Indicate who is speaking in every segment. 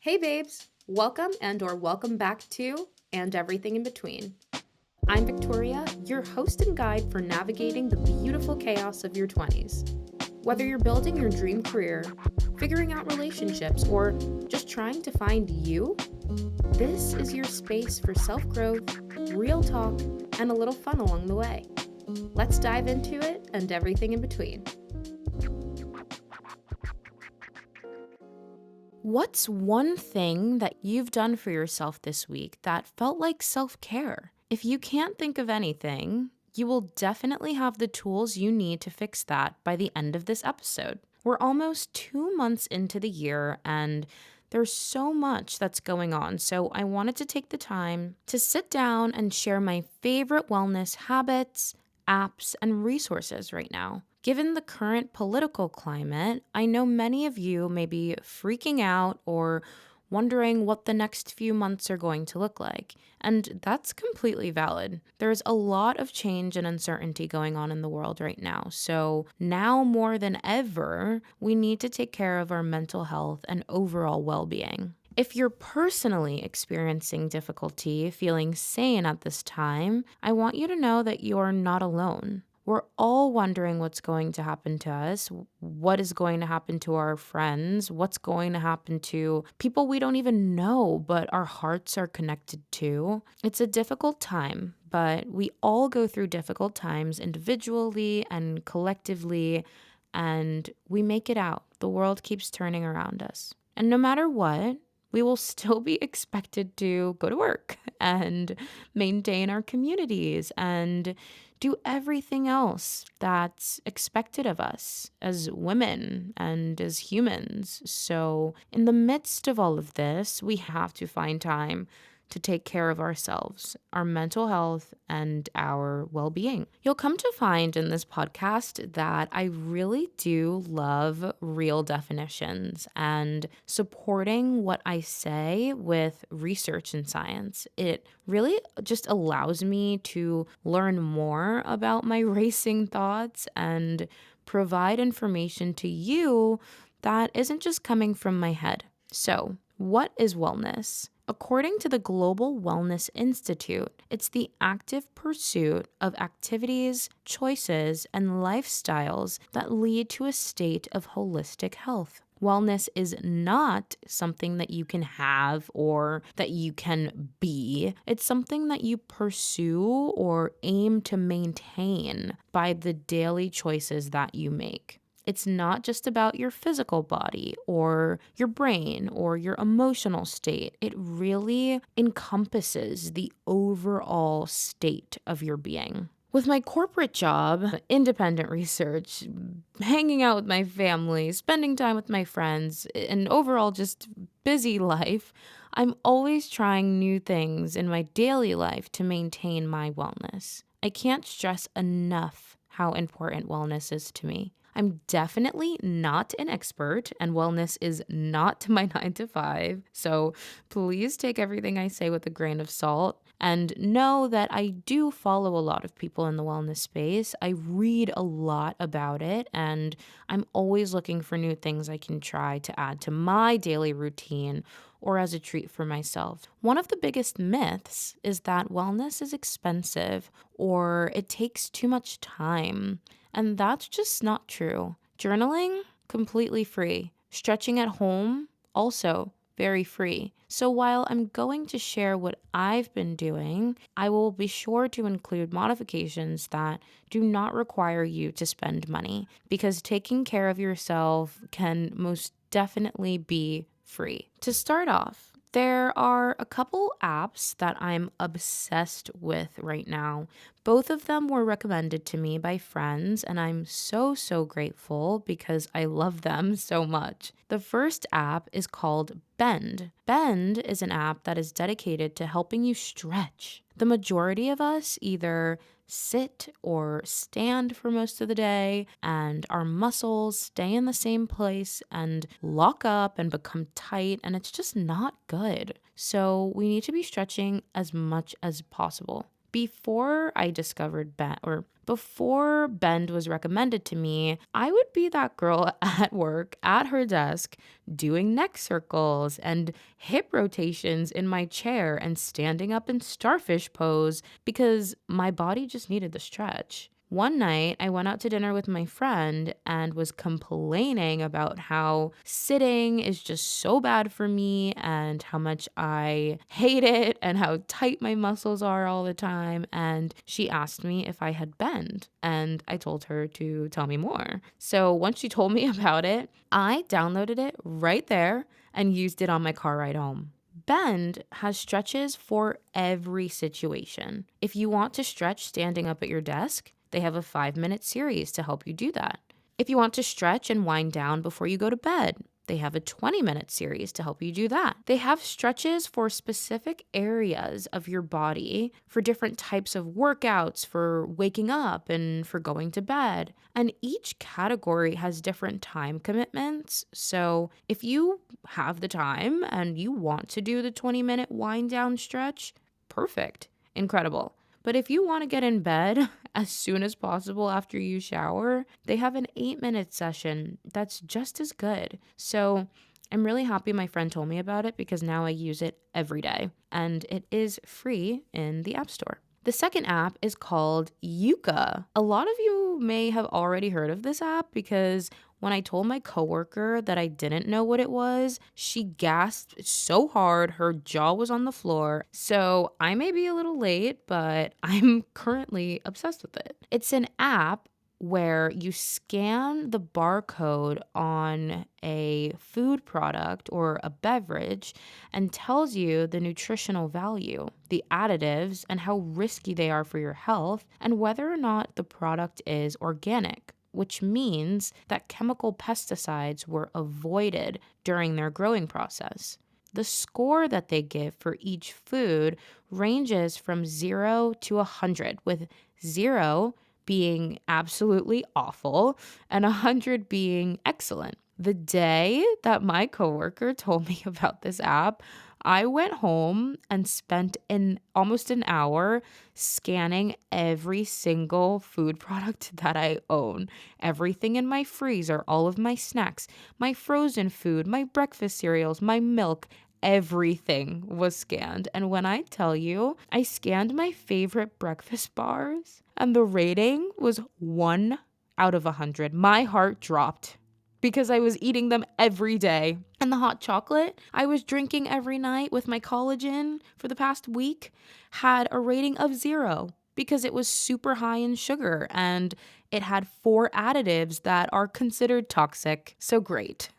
Speaker 1: Hey babes, welcome or welcome back to And Everything in Between. I'm Victoria, your host and guide for navigating the beautiful chaos of your 20s. Whether you're building your dream career, figuring out relationships, or just trying to find you, this is your space for self-growth, real talk, and a little fun along the way. Let's dive into it and everything in between. What's one thing that you've done for yourself this week that felt like self-care? If you can't think of anything, you will definitely have the tools you need to fix that by the end of this episode. We're almost 2 months into the year and there's so much that's going on, so I wanted to take the time to sit down and share my favorite wellness habits, apps, and resources right now. Given the current political climate, I know many of you may be freaking out or wondering what the next few months are going to look like. And that's completely valid. There's a lot of change and uncertainty going on in the world right now. So now more than ever, we need to take care of our mental health and overall well-being. If you're personally experiencing difficulty feeling sane at this time, I want you to know that you're not alone. We're all wondering what's going to happen to us, what is going to happen to our friends, what's going to happen to people we don't even know, but our hearts are connected to. It's a difficult time, but we all go through difficult times individually and collectively, and we make it out. The world keeps turning around us. And no matter what, we will still be expected to go to work and maintain our communities and do everything else that's expected of us as women and as humans. So in the midst of all of this, we have to find time to take care of ourselves, our mental health, and our well-being. You'll come to find in this podcast that I really do love real definitions and supporting what I say with research and science. It really just allows me to learn more about my racing thoughts and provide information to you that isn't just coming from my head. So, what is wellness? According to the Global Wellness Institute, it's the active pursuit of activities, choices, and lifestyles that lead to a state of holistic health. Wellness is not something that you can have or that you can be. It's something that you pursue or aim to maintain by the daily choices that you make. It's not just about your physical body or your brain or your emotional state. It really encompasses the overall state of your being. With my corporate job, independent research, hanging out with my family, spending time with my friends, and overall just busy life, I'm always trying new things in my daily life to maintain my wellness. I can't stress enough how important wellness is to me. I'm definitely not an expert, and wellness is not my 9 to 5. So please take everything I say with a grain of salt and know that I do follow a lot of people in the wellness space. I read a lot about it, and I'm always looking for new things I can try to add to my daily routine or as a treat for myself. One of the biggest myths is that wellness is expensive or it takes too much time. And that's just not true. Journaling, completely free. Stretching at home, also very free. So while I'm going to share what I've been doing, I will be sure to include modifications that do not require you to spend money, because taking care of yourself can most definitely be free. To start off, there are a couple apps that I'm obsessed with right now. Both of them were recommended to me by friends, and I'm so grateful because I love them so much. The first app is called Bend. Bend is an app that is dedicated to helping you stretch. The majority of us either sit or stand for most of the day, and our muscles stay in the same place and lock up and become tight, and it's just not good. So we need to be stretching as much as possible. Before I discovered Before Bend was recommended to me, I would be that girl at work, at her desk, doing neck circles and hip rotations in my chair and standing up in starfish pose because my body just needed the stretch. One night, I went out to dinner with my friend and was complaining about how sitting is just so bad for me and how much I hate it and how tight my muscles are all the time. And she asked me if I had bend, and I told her to tell me more. So once she told me about it, I downloaded it right there and used it on my car ride home. Bend has stretches for every situation. If you want to stretch standing up at your desk, they have a 5-minute series to help you do that. If you want to stretch and wind down before you go to bed, they have a 20-minute series to help you do that. They have stretches for specific areas of your body, for different types of workouts, for waking up and for going to bed. And each category has different time commitments. So if you have the time and you want to do the 20-minute wind down stretch, perfect, incredible. But if you want to get in bed as soon as possible after you shower, they have an 8-minute session that's just as good. So I'm really happy my friend told me about it because now I use it every day, and it is free in the App Store. The second app is called Yuka. A lot of you may have already heard of this app because when I told my coworker that I didn't know what it was, she gasped so hard her jaw was on the floor. So I may be a little late, but I'm currently obsessed with it. It's an app where you scan the barcode on a food product or a beverage and tells you the nutritional value, the additives, and how risky they are for your health, and whether or not the product is organic, which means that chemical pesticides were avoided during their growing process. The score that they give for each food ranges from 0 to 100, with 0 being absolutely awful and 100 being excellent. The day that my coworker told me about this app, I went home and spent almost an hour scanning every single food product that I own. Everything in my freezer, all of my snacks, my frozen food, my breakfast cereals, my milk, everything was scanned. And when I tell you, I scanned my favorite breakfast bars and the rating was 1 out of 100. My heart dropped because I was eating them every day. And the hot chocolate I was drinking every night with my collagen for the past week had a rating of 0 because it was super high in sugar and it had 4 additives that are considered toxic. So great.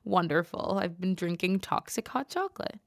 Speaker 1: Wonderful. I've been drinking toxic hot chocolate.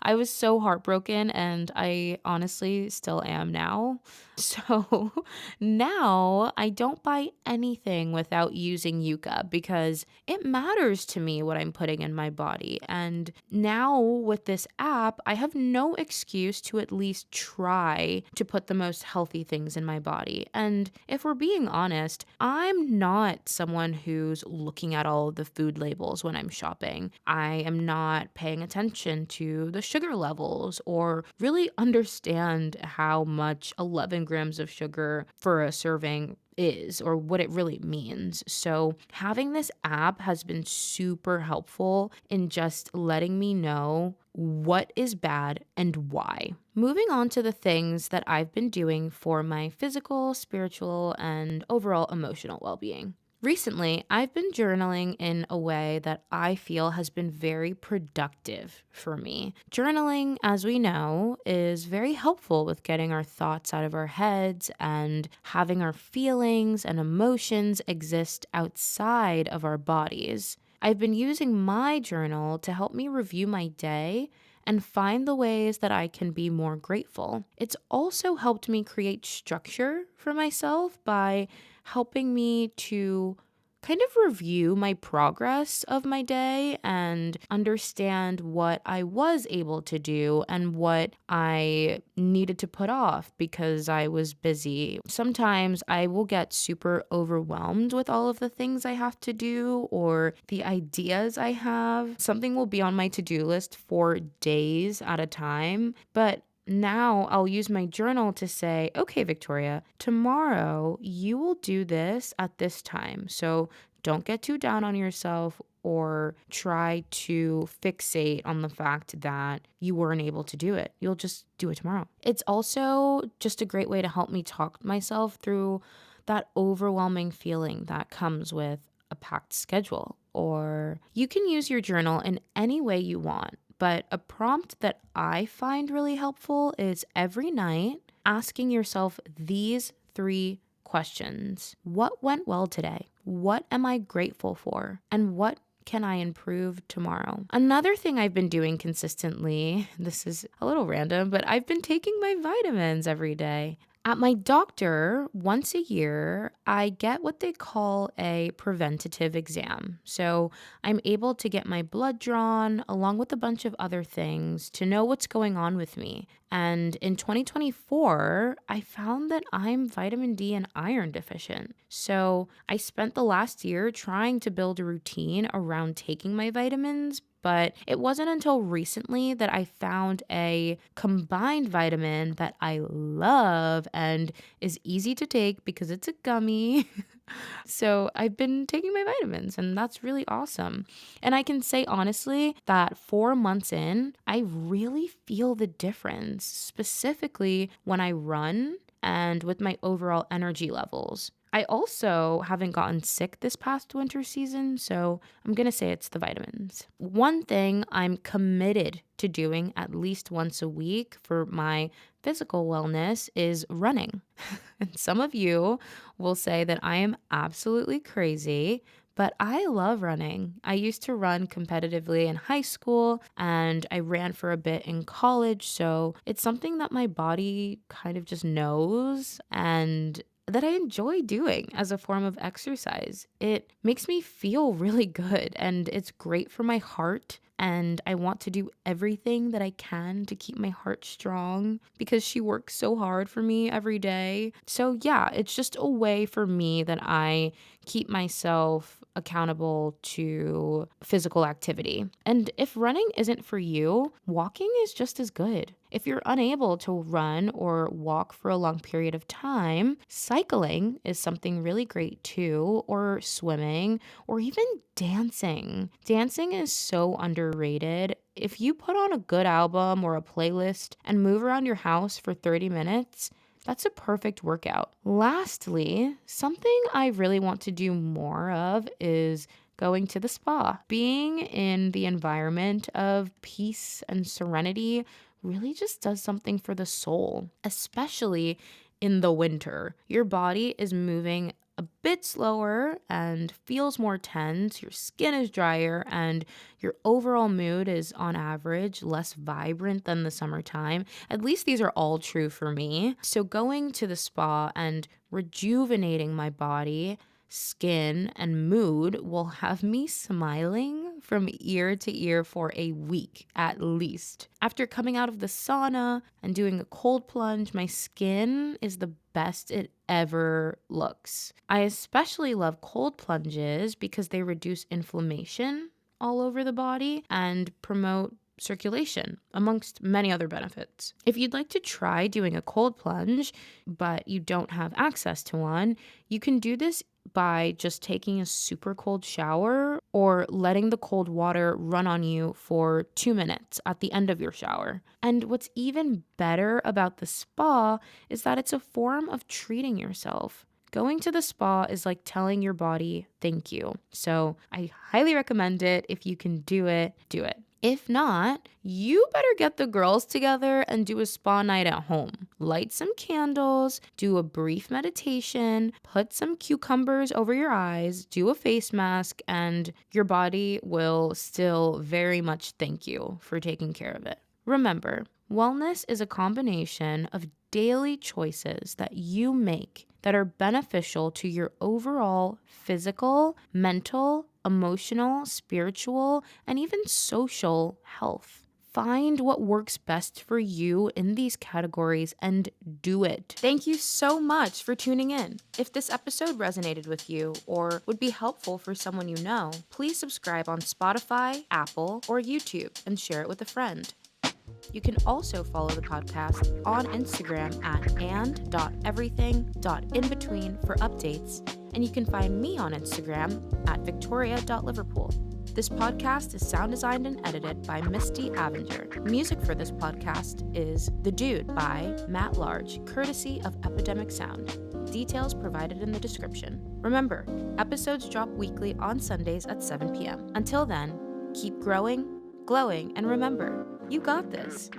Speaker 1: I was so heartbroken, and I honestly still am now. So now I don't buy anything without using Yuka because it matters to me what I'm putting in my body. And now with this app, I have no excuse to at least try to put the most healthy things in my body. And if we're being honest, I'm not someone who's looking at all of the food labels when I'm shopping. I am not paying attention to the sugar levels or really understand how much 11 grams of sugar for a serving is or what it really means. So having this app has been super helpful in just letting me know what is bad and why. Moving on to the things that I've been doing for my physical, spiritual, and overall emotional well-being. Recently, I've been journaling in a way that I feel has been very productive for me. Journaling, as we know, is very helpful with getting our thoughts out of our heads and having our feelings and emotions exist outside of our bodies. I've been using my journal to help me review my day and find the ways that I can be more grateful. It's also helped me create structure for myself by helping me to kind of review my progress of my day and understand what I was able to do and what I needed to put off because I was busy. Sometimes I will get super overwhelmed with all of the things I have to do or the ideas I have. Something will be on my to-do list for days at a time, but Now I'll use my journal to say, okay, Victoria, tomorrow you will do this at this time. So don't get too down on yourself or try to fixate on the fact that you weren't able to do it. You'll just do it tomorrow. It's also just a great way to help me talk myself through that overwhelming feeling that comes with a packed schedule. Or you can use your journal in any way you want. But a prompt that I find really helpful is every night asking yourself these three questions. What went well today? What am I grateful for? And what can I improve tomorrow? Another thing I've been doing consistently, this is a little random, but I've been taking my vitamins every day. At my doctor, once a year, I get what they call a preventative exam. So I'm able to get my blood drawn along with a bunch of other things to know what's going on with me. And in 2024, I found that I'm vitamin D and iron deficient. So I spent the last year trying to build a routine around taking my vitamins, but it wasn't until recently that I found a combined vitamin that I love and is easy to take because it's a gummy. So I've been taking my vitamins, and that's really awesome. And I can say honestly that 4 months in, I really feel the difference, specifically when I run and with my overall energy levels. I also haven't gotten sick this past winter season, so I'm going to say it's the vitamins. One thing I'm committed to doing at least once a week for my physical wellness is running. And some of you will say that I am absolutely crazy, but I love running. I used to run competitively in high school and I ran for a bit in college. So it's something that my body kind of just knows and that I enjoy doing as a form of exercise. It makes me feel really good and it's great for my heart. And I want to do everything that I can to keep my heart strong because she works so hard for me every day. So, yeah, it's just a way for me that I keep myself accountable to physical activity. And if running isn't for you, walking is just as good. If you're unable to run or walk for a long period of time, cycling is something really great too, or swimming, or even dancing. Dancing is so underrated. If you put on a good album or a playlist and move around your house for 30 minutes, that's a perfect workout. Lastly, something I really want to do more of is going to the spa. Being in the environment of peace and serenity really just does something for the soul, especially in the winter. Your body is moving a bit slower and feels more tense, your skin is drier, and your overall mood is on average less vibrant than the summertime. At least these are all true for me. So going to the spa and rejuvenating my body, skin, and mood will have me smiling from ear to ear for a week at least. After coming out of the sauna and doing a cold plunge, my skin is the best it ever looks. I especially love cold plunges because they reduce inflammation all over the body and promote circulation, amongst many other benefits. If you'd like to try doing a cold plunge, but you don't have access to one, you can do this by just taking a super cold shower or letting the cold water run on you for 2 minutes at the end of your shower. And what's even better about the spa is that it's a form of treating yourself. Going to the spa is like telling your body thank you. So I highly recommend it. If you can do it, do it. If not, you better get the girls together and do a spa night at home. Light some candles, do a brief meditation, put some cucumbers over your eyes, do a face mask, and your body will still very much thank you for taking care of it. Remember, wellness is a combination of daily choices that you make that are beneficial to your overall physical, mental, emotional, spiritual, and even social health. Find what works best for you in these categories and do it. Thank you so much for tuning in. If this episode resonated with you or would be helpful for someone you know, please subscribe on Spotify, Apple, or YouTube and share it with a friend. You can also follow the podcast on Instagram at and.everything.inbetween for updates, and you can find me on Instagram at victoria.liverpool. This podcast is sound designed and edited by Misty Avenger. Music for this podcast is The Dude by Matt Large, courtesy of Epidemic Sound. Details provided in the description. Remember, episodes drop weekly on Sundays at 7 p.m. Until then, keep growing, glowing, and remember, you got this.